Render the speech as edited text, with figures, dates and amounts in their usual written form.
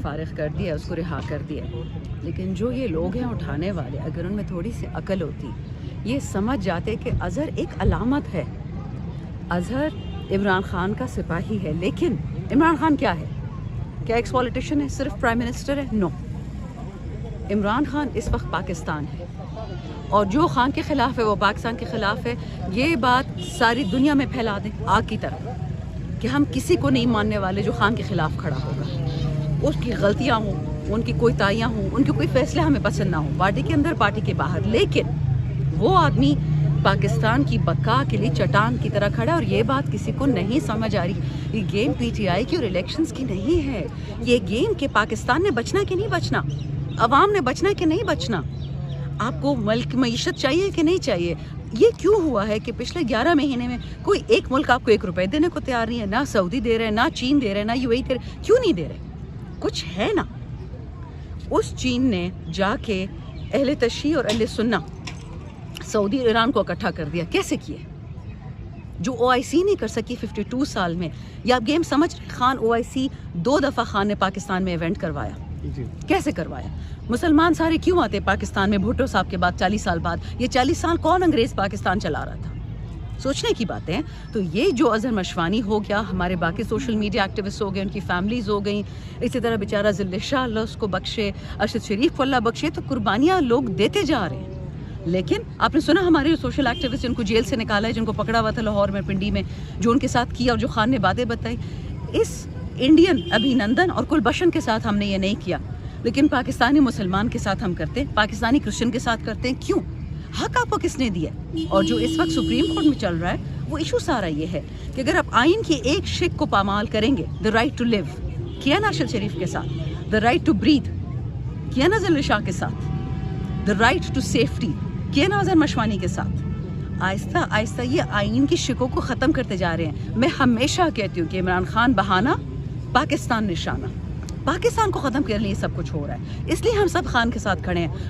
فارغ کر دیا، اس کو رہا کر دیا. لیکن جو یہ لوگ ہیں اٹھانے والے، اگر ان میں تھوڑی سی عقل ہوتی، یہ سمجھ جاتے کہ اظہر ایک علامت ہے. اظہر عمران خان کا سپاہی ہے، لیکن عمران خان کیا ہے؟ کیا ایکس پولیٹیشین ہے؟ صرف پرائم منسٹر ہے؟ نو. عمران خان اس وقت پاکستان ہے، اور جو خان کے خلاف ہے وہ پاکستان کے خلاف ہے. یہ بات ساری دنیا میں پھیلا دیں آگ کی طرح کہ ہم کسی کو نہیں ماننے والے جو خان کے خلاف کھڑا ہوگا. اس کی غلطیاں ہوں، ان کی کوئی تائیاں ہوں، ان کے کوئی فیصلے ہمیں پسند نہ ہوں، پارٹی کے اندر پارٹی کے باہر، لیکن وہ آدمی پاکستان کی بقا کے لیے چٹان کی طرح کھڑا ہے. اور یہ بات کسی کو نہیں سمجھ آ رہی. یہ گیم پی ٹی آئی کی اور الیکشنز کی نہیں ہے. یہ گیم کہ پاکستان نے بچنا کہ نہیں بچنا، عوام نے بچنا کہ نہیں بچنا، آپ کو ملک معیشت چاہیے کہ نہیں چاہیے. یہ کیوں ہوا ہے کہ پچھلے 11 مہینے میں کوئی ایک ملک آپ کو 1 روپے دینے کو تیار نہیں ہے؟ نہ سعودی دے رہے، نہ چین دے رہے، نہ یو اے دے رہے. کیوں نہیں دے رہے؟ کچھ ہے نا. اس چین نے جا کے اہل تشیع اور اہل سنہ سعودی ایران کو اکٹھا کر دیا. کیسے کیے؟ جو او آئی سی نہیں کر سکی 52 سال میں. یا آپ گیم سمجھ رہے؟ خان او آئی سی 2 دفعہ خان نے پاکستان میں ایونٹ کروایا. کیسے کروایا؟ مسلمان سارے کیوں آتے پاکستان میں بھٹو صاحب کے بعد 40 سال بعد؟ یہ 40 سال کون انگریز پاکستان چلا رہا تھا؟ سوچنے کی باتیں ہیں. تو یہ جو اظہر مشوانی ہو گیا، ہمارے باقی سوشل میڈیا ایکٹیوسٹ ہو گئے، ان کی فیملیز ہو گئیں. اسی طرح بیچارہ ذل شاہ اللہ اس کو بخشے، ارشد شریف کو اللہ بخشے. تو قربانیاں لوگ دیتے جا رہے ہیں. لیکن آپ نے سنا ہمارے سوشل ایکٹیوسٹ جن کو جیل سے نکالا ہے، جن کو پکڑا ہوا تھا لاہور میں پنڈی میں، جو ان کے ساتھ کیا اور جو خان نے باتیں بتائی، اس انڈین ابھی نندن اور کلبھشن کے ساتھ ہم نے یہ نہیں کیا، لیکن پاکستانی مسلمان کے ساتھ ہم کرتے ہیں، پاکستانی کرسچن کے ساتھ کرتے ہیں. کیوں؟ حق آپ کو کس نے دیا؟ اور جو اس وقت سپریم کورٹ میں چل رہا ہے وہ ایشو سارا یہ ہے کہ اگر آپ آئین کی ایک شق کو پامال کریں گے، دا رائٹ ٹو لیو کیا نا ارشد شریف کے ساتھ، دا رائٹ ٹو بریتھ کیا نا ذل شاہ کے ساتھ، دا رائٹ ٹو سیفٹی کیا نا اظہر مشوانی کے ساتھ. آہستہ آہستہ یہ آئین کی شکوں کو ختم کرتے جا رہے ہیں. میں ہمیشہ کہتی ہوں کہ عمران خان بہانہ، پاکستان نشانہ. پاکستان کو ختم کرنے یہ سب کچھ ہو رہا ہے، اس لیے ہم سب خان کے ساتھ کھڑے ہیں.